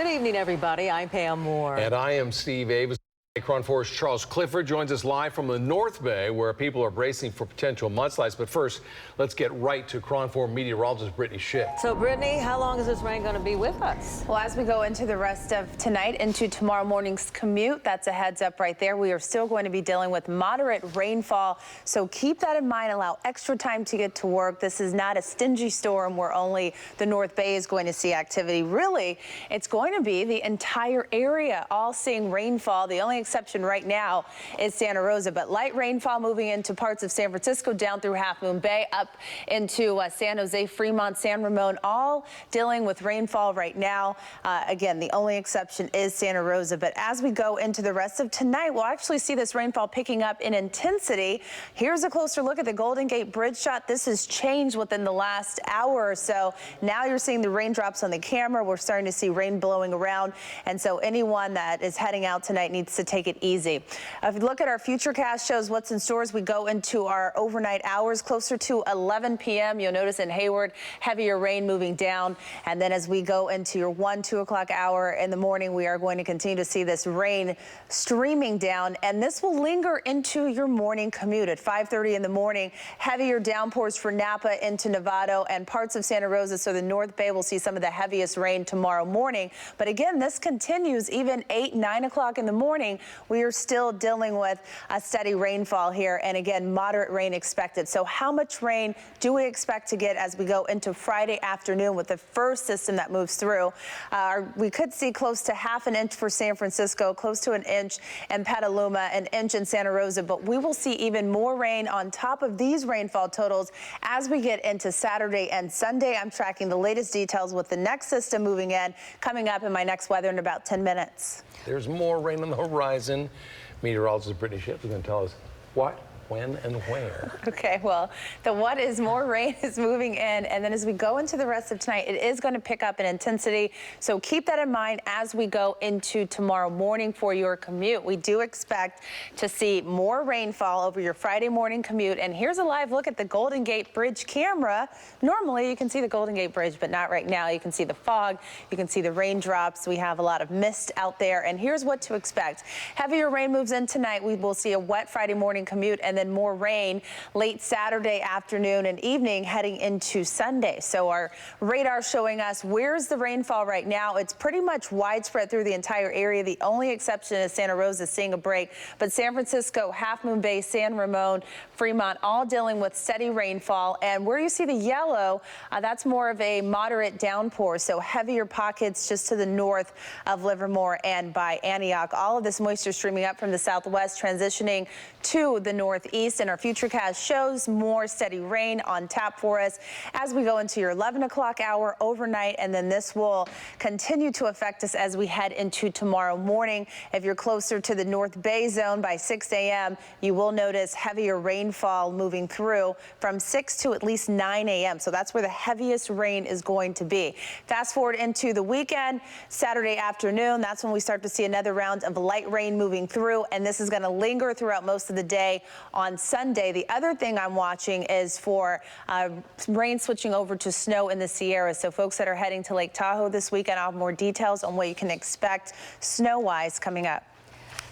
Good evening, everybody. I'm Pam Moore. And I am Steve Avis. KRON 4's Charles Clifford joins us live from the North Bay, where people are bracing for potential mudslides. But first, let's get right to KRON 4 meteorologist Brittney Shipp. So, Brittney, how long is this rain going to be with us? Well, as we go into the rest of tonight, into tomorrow morning's commute, that's a heads up right there. We are still going to be dealing with moderate rainfall, so keep that in mind. Allow extra time to get to work. This is not a stingy storm where only the North Bay is going to see activity. Really, it's going to be the entire area all seeing rainfall. The only exception right now is Santa Rosa, but light rainfall moving into parts of San Francisco, down through Half Moon Bay, up into San Jose, Fremont, San Ramon, all dealing with rainfall right now. Again, the only exception is Santa Rosa, but as we go into the rest of tonight, we'll actually see this rainfall picking up in intensity. Here's a closer look at the Golden Gate Bridge shot. This has changed within the last hour or so. Now you're seeing the raindrops on the camera. We're starting to see rain blowing around, and so anyone that is heading out tonight needs to take it easy. If you look at our futurecast, shows what's in store as we go into our overnight hours. Closer to 11 p.m., you'll notice in Hayward, heavier rain moving down. And then as we go into your 1, 2 o'clock hour in the morning, we are going to continue to see this rain streaming down. And this will linger into your morning commute at 5:30 in the morning. Heavier downpours for Napa into Novato and parts of Santa Rosa. So the North Bay will see some of the heaviest rain tomorrow morning. But again, this continues even 8, 9 o'clock in the morning. We are still dealing with a steady rainfall here, and again, moderate rain expected. So how much rain do we expect to get as we go into Friday afternoon with the first system that moves through? We could see close to ½ an inch for San Francisco, close to an inch in Petaluma, an inch in Santa Rosa, but we will see even more rain on top of these rainfall totals as we get into Saturday and Sunday. I'm tracking the latest details with the next system moving in, coming up in my next weather in about 10 minutes. There's more rain on the horizon. Meteorologist Brittney Shipp is going to tell us what, when, and where. Okay, well, the what is more rain is moving in, and then as we go into the rest of tonight, it is going to pick up in intensity. So keep that in mind as we go into tomorrow morning for your commute. We do expect to see more rainfall over your Friday morning commute. And here's a live look at the Golden Gate Bridge camera. Normally you can see the Golden Gate Bridge, but not right now. You can see the fog, you can see the raindrops. We have a lot of mist out there, and here's what to expect. Heavier rain moves in tonight. We will see a wet Friday morning commute, and then more rain late Saturday afternoon and evening heading into Sunday. So our radar showing us where's the rainfall right now. It's pretty much widespread through the entire area. The only exception is Santa Rosa seeing a break, but San Francisco, Half Moon Bay, San Ramon, Fremont, all dealing with steady rainfall. And where you see the yellow, that's more of a moderate downpour. So heavier pockets just to the north of Livermore and by Antioch. All of this moisture streaming up from the southwest, transitioning to the northeast, and our futurecast shows more steady rain on tap for us as we go into your 11 o'clock hour overnight, and then this will continue to affect us as we head into tomorrow morning. If you're closer to the North Bay zone by 6 a.m., you will notice heavier rainfall moving through from 6 to at least 9 a.m. So that's where the heaviest rain is going to be. Fast forward into the weekend, Saturday afternoon, that's when we start to see another round of light rain moving through, and this is going to linger throughout most of the day on Sunday. The other thing I'm watching is for rain switching over to snow in the Sierras. So folks that are heading to Lake Tahoe this weekend, I'll have more details on what you can expect snow-wise coming up.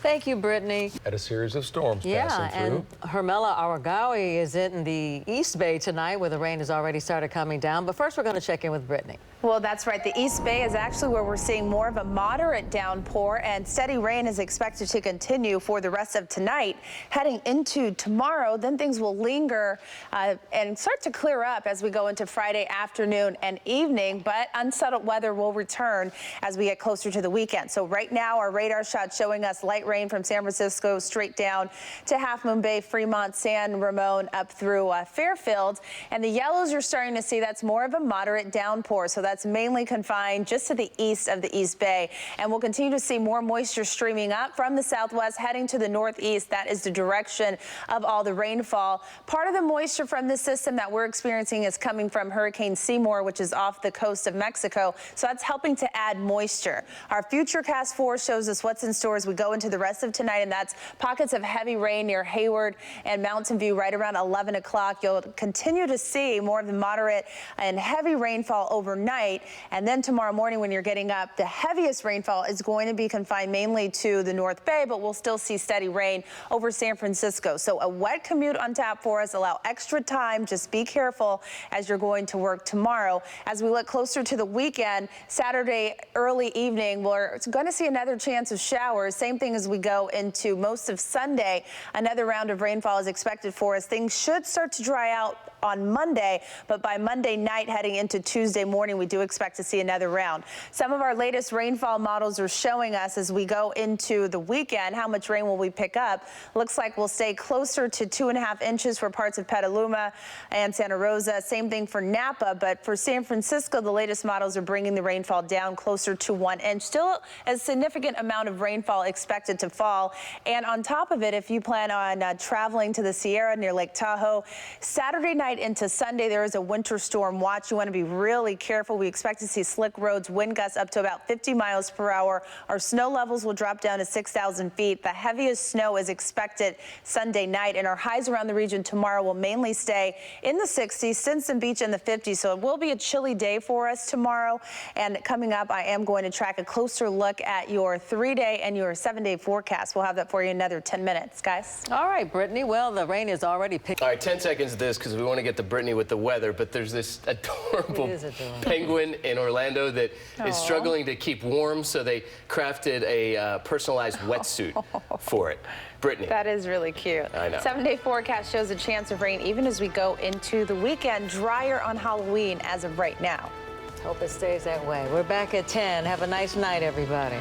Thank you, Brittney. At a series of storms passing through. And Hermela Aragawi is in the East Bay tonight, where the rain has already started coming down. But first, we're going to check in with Brittney. Well, that's right. The East Bay is actually where we're seeing more of a moderate downpour, and steady rain is expected to continue for the rest of tonight. Heading into tomorrow, then things will linger and start to clear up as we go into Friday afternoon and evening, but unsettled weather will return as we get closer to the weekend. So right now, our radar shot showing us light rain from San Francisco straight down to Half Moon Bay, Fremont, San Ramon, up through Fairfield. And the yellows you're starting to see, that's more of a moderate downpour. So that's mainly confined just to the east of the East Bay. And we'll continue to see more moisture streaming up from the southwest, heading to the northeast. That is the direction of all the rainfall. Part of the moisture from this system that we're experiencing is coming from Hurricane Seymour, which is off the coast of Mexico. So that's helping to add moisture. Our Futurecast 4 shows us what's in store as we go into the the rest of tonight, and that's pockets of heavy rain near Hayward and Mountain View right around 11 o'clock. You'll continue to see more of the moderate and heavy rainfall overnight, and then tomorrow morning when you're getting up, the heaviest rainfall is going to be confined mainly to the North Bay, but we'll still see steady rain over San Francisco. So a wet commute on tap for us. Allow extra time. Just be careful as you're going to work tomorrow. As we look closer to the weekend, Saturday early evening, we're going to see another chance of showers. Same thing as we go into most of Sunday. Another round of rainfall is expected for us. Things should start to dry out on Monday, but by Monday night heading into Tuesday morning, we do expect to see another round. Some of our latest rainfall models are showing us as we go into the weekend how much rain will we pick up. Looks like we'll stay closer to 2.5 inches for parts of Petaluma and Santa Rosa. Same thing for Napa, but for San Francisco, the latest models are bringing the rainfall down closer to 1 inch. Still a significant amount of rainfall expected to fall. And on top of it, if you plan on traveling to the Sierra near Lake Tahoe, Saturday night into Sunday, there is a winter storm watch. You want to be really careful. We expect to see slick roads, wind gusts up to about 50 miles per hour. Our snow levels will drop down to 6,000 feet. The heaviest snow is expected Sunday night, and our highs around the region tomorrow will mainly stay in the 60s, Stinson Beach in the 50s. So it will be a chilly day for us tomorrow. And coming up, I am going to track a closer look at your 3-day and your 7-day forecast. We'll have that for you in another 10 minutes, guys. All right, Brittany. Well, the rain is already picked. All right, 10 seconds of this because we want to get to Brittany with the weather, but there's this adorable penguin in Orlando that is struggling to keep warm, so they crafted a personalized wetsuit for it. Brittany. That is really cute. I know. 7-day forecast shows a chance of rain even as we go into the weekend. Drier on Halloween as of right now. Hope it stays that way. We're back at 10. Have a nice night, everybody.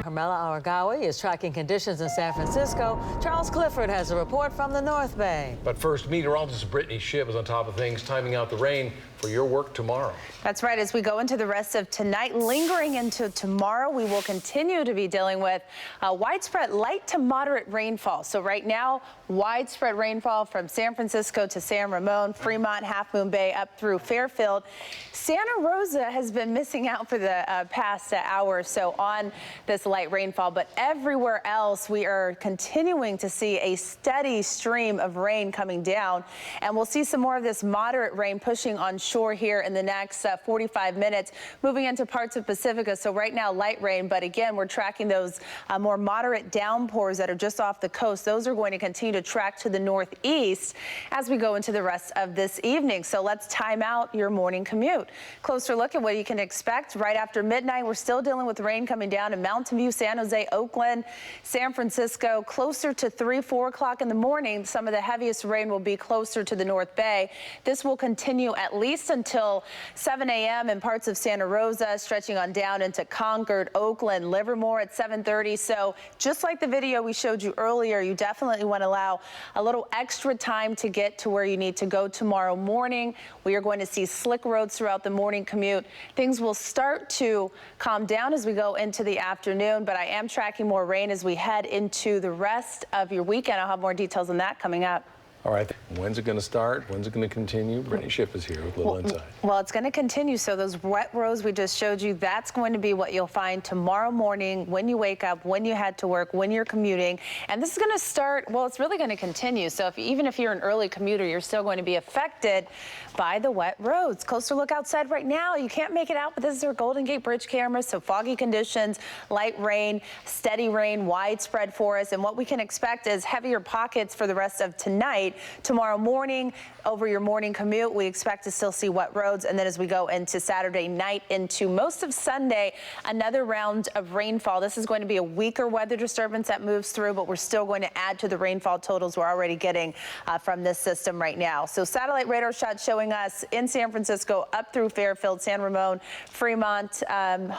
Carmela Aragawi is tracking conditions in San Francisco. Charles Clifford has a report from the North Bay. But first, meteorologist Brittney Shipp is on top of things, timing out the rain for your work tomorrow. That's right. As we go into the rest of tonight, lingering into tomorrow, we will continue to be dealing with widespread light to moderate rainfall. So right now, widespread rainfall from San Francisco to San Ramon, Fremont, Half Moon Bay, up through Fairfield. Santa Rosa has been missing out for the past hour or so on this light rainfall, but everywhere else we are continuing to see a steady stream of rain coming down, and we'll see some more of this moderate rain pushing on shore here in the next 45 minutes, moving into parts of Pacifica. So right now light rain, but again we're tracking those more moderate downpours that are just off the coast. Those are going to continue to track to the northeast as we go into the rest of this evening. So let's time out your morning commute. Closer look at what you can expect right after midnight. We're still dealing with rain coming down in Mountain View, San Jose, Oakland, San Francisco. Closer to 3-4 o'clock in the morning, some of the heaviest rain will be closer to the North Bay. This will continue at least until 7 a.m. in parts of Santa Rosa, stretching on down into Concord, Oakland, Livermore at 7:30. So just like the video we showed you earlier, you definitely want to allow a little extra time to get to where you need to go tomorrow morning. We are going to see slick roads throughout the morning commute. Things will start to calm down as we go into the afternoon, but I am tracking more rain as we head into the rest of your weekend. I'll have more details on that coming up. All right, when's it going to start? When's it going to continue? Brittney Shipp is here with a little insight. Well, it's going to continue. So those wet roads we just showed you, that's going to be what you'll find tomorrow morning when you wake up, when you head to work, when you're commuting. And this is going to start, well, it's really going to continue. So even if you're an early commuter, you're still going to be affected by the wet roads. Closer look outside right now. You can't make it out, but this is our Golden Gate Bridge camera. So foggy conditions, light rain, steady rain, widespread for us. And what we can expect is heavier pockets for the rest of tonight. Tomorrow morning, over your morning commute, we expect to still see wet roads. And then as we go into Saturday night into most of Sunday, another round of rainfall. This is going to be a weaker weather disturbance that moves through, but we're still going to add to the rainfall totals we're already getting from this system right now. So satellite radar shots showing us in San Francisco up through Fairfield, San Ramon, Fremont,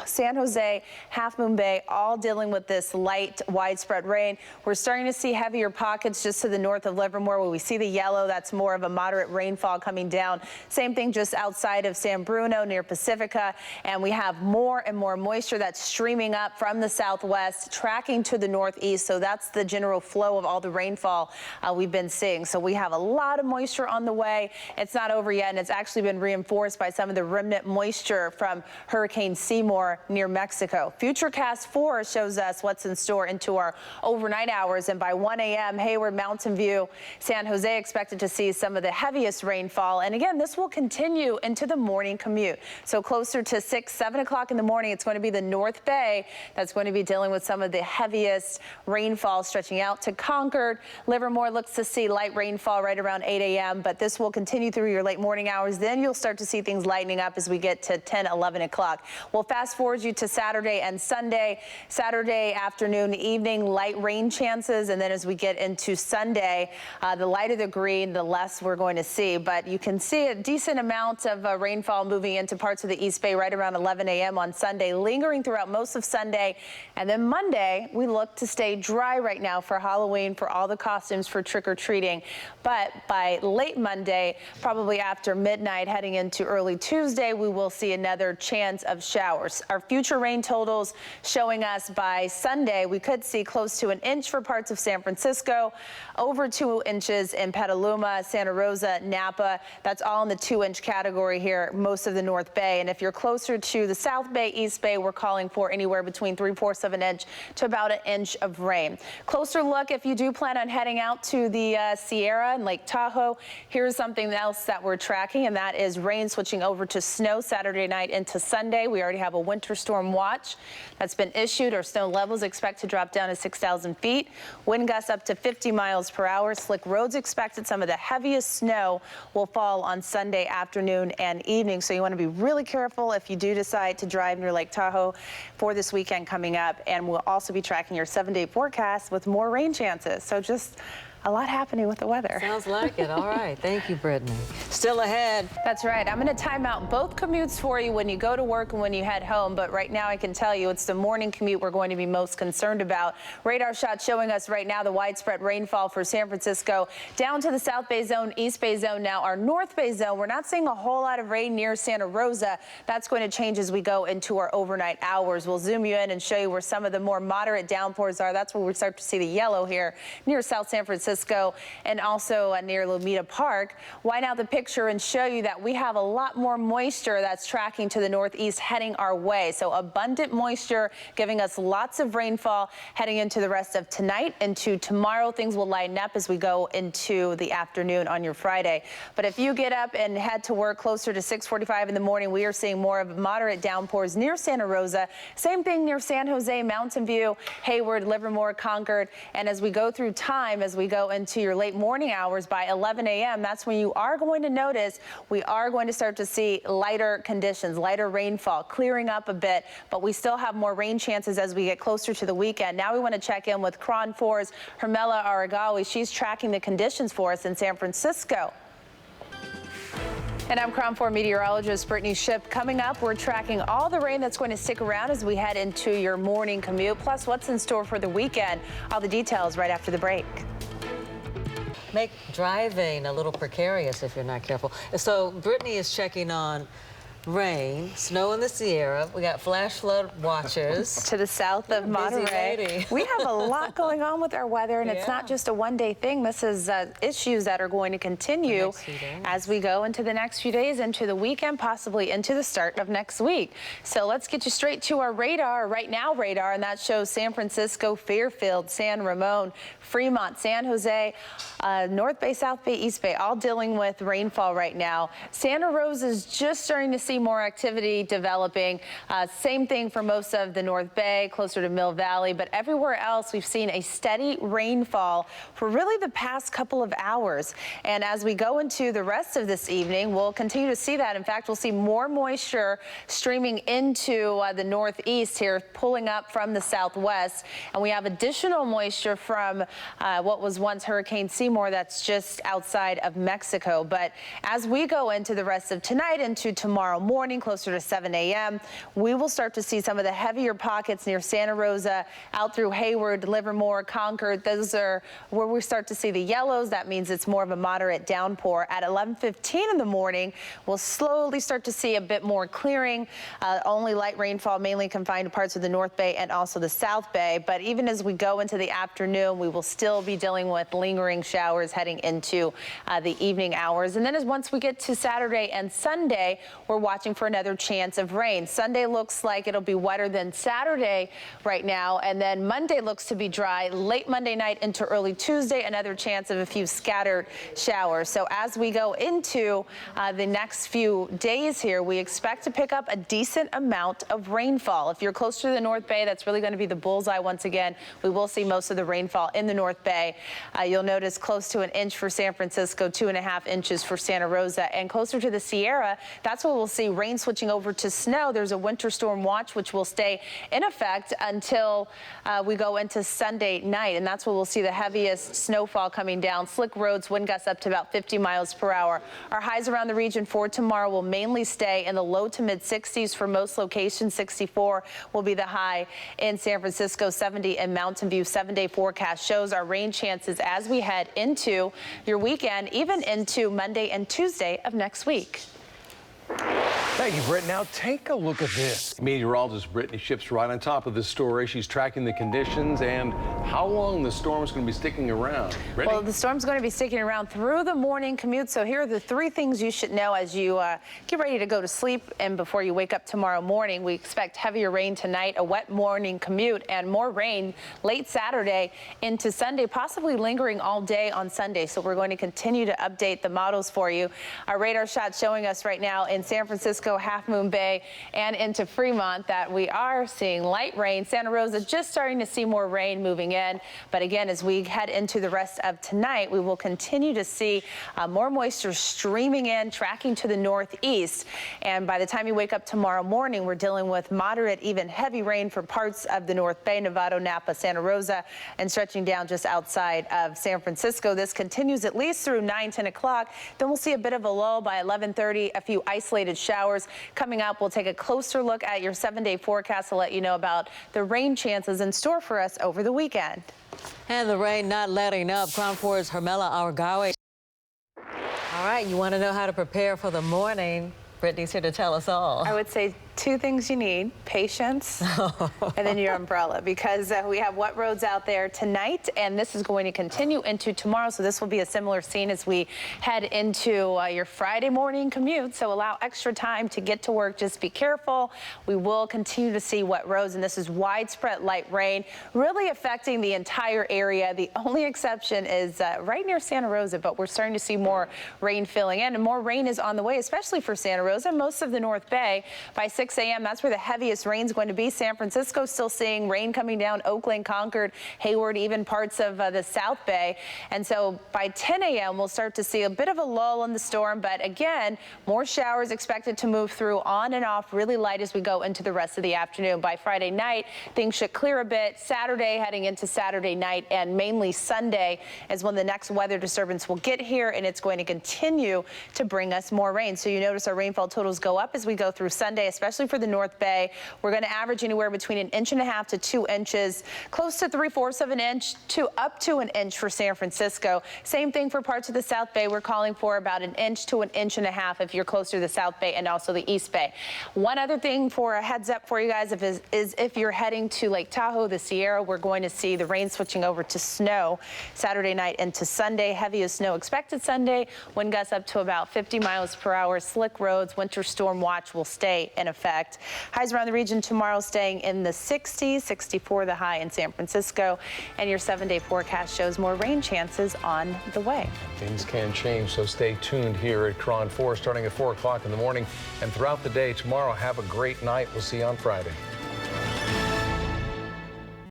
San Jose, Half Moon Bay, all dealing with this light, widespread rain. We're starting to see heavier pockets just to the north of Livermore where we We see the yellow. That's more of a moderate rainfall coming down. Same thing just outside of San Bruno near Pacifica. And we have more and more moisture that's streaming up from the southwest, tracking to the northeast. So that's the general flow of all the rainfall we've been seeing. So we have a lot of moisture on the way. It's not over yet, and it's actually been reinforced by some of the remnant moisture from Hurricane Seymour near Mexico. Futurecast 4 shows us what's in store into our overnight hours, and by 1 a.m. Hayward, Mountain View, San Jose expected to see some of the heaviest rainfall. And again, this will continue into the morning commute. So closer to 6, 7 o'clock in the morning, it's going to be the North Bay that's going to be dealing with some of the heaviest rainfall stretching out to Concord. Livermore looks to see light rainfall right around 8 a.m., but this will continue through your late morning hours. Then you'll start to see things lightening up as we get to 10, 11 o'clock. We'll fast forward you to Saturday and Sunday. Saturday afternoon, evening, light rain chances, and then as we get into Sunday, the lighter the green, the less we're going to see. But you can see a decent amount of rainfall moving into parts of the East Bay right around 11 a.m. on Sunday, lingering throughout most of Sunday. And then Monday, we look to stay dry right now for Halloween, for all the costumes for trick-or-treating. But by late Monday, probably after midnight, heading into early Tuesday, we will see another chance of showers. Our future rain totals showing us by Sunday, we could see close to an inch for parts of San Francisco, over 2 inches in Petaluma, Santa Rosa, Napa. That's all in the 2-inch category here, most of the North Bay. And if you're closer to the South Bay, East Bay, we're calling for anywhere between 3/4 of an inch to about an inch of rain. Closer look if you do plan on heading out to the Sierra and Lake Tahoe. Here's something else that we're tracking, and that is rain switching over to snow Saturday night into Sunday. We already have a winter storm watch that's been issued. Our snow levels expect to drop down to 6,000 feet. Wind gusts up to 50 miles per hour. Slick roads expected. Some of the heaviest snow will fall on Sunday afternoon and evening. So you want to be really careful if you do decide to drive near Lake Tahoe for this weekend coming up. And we'll also be tracking your 7-day forecast with more rain chances. So just a lot happening with the weather. Sounds like it. All right. Thank you, Brittney. Still ahead. That's right. I'm going to time out both commutes for you when you go to work and when you head home. But right now I can tell you it's the morning commute we're going to be most concerned about. Radar shot showing us right now the widespread rainfall for San Francisco down to the South Bay zone, East Bay zone. Now our North Bay zone, we're not seeing a whole lot of rain near Santa Rosa. That's going to change as we go into our overnight hours. We'll zoom you in and show you where some of the more moderate downpours are. That's where we start to see the yellow here near South San Francisco and also near Lomita Park. Widen out the picture and show you that we have a lot more moisture that's tracking to the northeast heading our way. So abundant moisture giving us lots of rainfall heading into the rest of tonight. Into tomorrow, things will lighten up as we go into the afternoon on your Friday. But if you get up and head to work closer to 6:45 in the morning, we are seeing more of moderate downpours near Santa Rosa. Same thing near San Jose, Mountain View, Hayward, Livermore, Concord. And as we go through time, as we go into your late morning hours by 11 a.m., that's when you are going to notice we are going to start to see lighter conditions, lighter rainfall, clearing up a bit, but we still have more rain chances as we get closer to the weekend. Now we want to check in with KRON 4's Hermela Aragawi. She's tracking the conditions for us in San Francisco. And I'm KRON 4 meteorologist Brittney Shipp. Coming up, we're tracking all the rain that's going to stick around as we head into your morning commute, plus what's in store for the weekend. All the details right after the break. Make driving a little precarious if you're not careful. So Brittney is checking on rain, snow in the Sierra. We got flash flood watches. To the south of Monterey. We have a lot going on with our weather, and it's not just a one-day thing. This is issues that are going to continue as we go into the next few days, into the weekend, possibly into the start of next week. So let's get you straight to our radar, right now radar, and that shows San Francisco, Fairfield, San Ramon, Fremont, San Jose, North Bay, South Bay, East Bay, all dealing with rainfall right now. Santa Rosa is just starting to see more activity developing. Same thing for most of the North Bay, closer to Mill Valley, but everywhere else we've seen a steady rainfall for really the past couple of hours. And as we go into the rest of this evening, we'll continue to see that. In fact, we'll see more moisture streaming into the northeast here, pulling up from the southwest. And we have additional moisture from what was once Hurricane Seymour that's just outside of Mexico. But as we go into the rest of tonight, into tomorrow tomorrow morning, closer to 7 a.m., we will start to see some of the heavier pockets near Santa Rosa, out through Hayward, Livermore, Concord. Those are where we start to see the yellows. That means it's more of a moderate downpour. At 11:15 in the morning, we'll slowly start to see a bit more clearing. Only light rainfall, mainly confined to parts of the North Bay and also the South Bay. But even as we go into the afternoon, we will still be dealing with lingering showers heading into the evening hours. And then once we get to Saturday and Sunday, we're watching for another chance of rain. Sunday looks like it'll be wetter than Saturday right now. And then Monday looks to be dry. Late Monday night into early Tuesday, another chance of a few scattered showers. So as we go into the next few days here, we expect to pick up a decent amount of rainfall. If you're close to the North Bay, that's really going to be the bullseye once again. We will see most of the rainfall in the North Bay. You'll notice close to an inch for San Francisco, 2.5 inches for Santa Rosa, and closer to the Sierra, that's where we'll see rain switching over to snow. There's a winter storm watch which will stay in effect until we go into Sunday night, and that's where we'll see the heaviest snowfall coming down. Slick roads, wind gusts up to about 50 miles per hour. Our highs around the region for tomorrow will mainly stay in the low to mid 60s for most locations. 64 will be the high in San Francisco, 70 in Mountain View. 7-day forecast shows our rain chances as we head into your weekend, even into Monday and Tuesday of next week. Thank you, Britt. Now take a look at this. Meteorologist Brittney Shipp's right on top of this story. She's tracking the conditions and how long the storm's going to be sticking around. Brittney? Well, the storm's going to be sticking around through the morning commute. So here are the 3 things you should know as you get ready to go to sleep and before you wake up tomorrow morning. We expect heavier rain tonight, a wet morning commute, and more rain late Saturday into Sunday, possibly lingering all day on Sunday. So we're going to continue to update the models for you. Our radar shot showing us right now in San Francisco, Half Moon Bay, and into Fremont that we are seeing light rain. Santa Rosa just starting to see more rain moving in. But again, as we head into the rest of tonight, we will continue to see more moisture streaming in, tracking to the northeast. And by the time you wake up tomorrow morning, we're dealing with moderate, even heavy rain for parts of the North Bay, Novato, Napa, Santa Rosa, and stretching down just outside of San Francisco. This continues at least through 9-10 o'clock. Then we'll see a bit of a lull by 11:30, a few isolated showers. Coming up, we'll take a closer look at your 7-day forecast to let you know about the rain chances in store for us over the weekend. And the rain not letting up. KRON 4's Hermela Argawi. All right, you want to know how to prepare for the morning. Brittney's here to tell us all. I would say 2 things you need: patience and then your umbrella, because we have wet roads out there tonight, and this is going to continue into tomorrow. So this will be a similar scene as we head into your Friday morning commute. So allow extra time to get to work. Just be careful. We will continue to see wet roads, and this is widespread light rain really affecting the entire area. The only exception is right near Santa Rosa, but we're starting to see more rain filling in, and more rain is on the way, especially for Santa Rosa, most of the North Bay. By 6 a.m., that's where the heaviest rain is going to be. San Francisco still seeing rain coming down, Oakland, Concord, Hayward, even parts of the South Bay. And so by 10 a.m., we'll start to see a bit of a lull in the storm. But again, more showers expected to move through on and off really light as we go into the rest of the afternoon. By Friday night, things should clear a bit. Saturday, heading into Saturday night, and mainly Sunday is when the next weather disturbance will get here, and it's going to continue to bring us more rain. So you notice our rainfall totals go up as we go through Sunday, especially for the North Bay. We're going to average anywhere between 1.5 inches to 2 inches, close to 3/4 of an inch to up to an inch for San Francisco. Same thing for parts of the South Bay. We're calling for about 1 inch to 1.5 inches if you're closer to the South Bay and also the East Bay. One other thing for a heads up for you guys is if you're heading to Lake Tahoe, the Sierra, we're going to see the rain switching over to snow Saturday night into Sunday. Heaviest snow expected Sunday. Wind gusts up to about 50 miles per hour. Slick roads. Winter storm watch will stay in effect. Highs around the region tomorrow staying in the 60s, 64 the high in San Francisco. And your 7-day forecast shows more rain chances on the way. Things can change, so stay tuned here at KRON 4 starting at 4 o'clock in the morning and throughout the day tomorrow. Have a great night. We'll see you on Friday.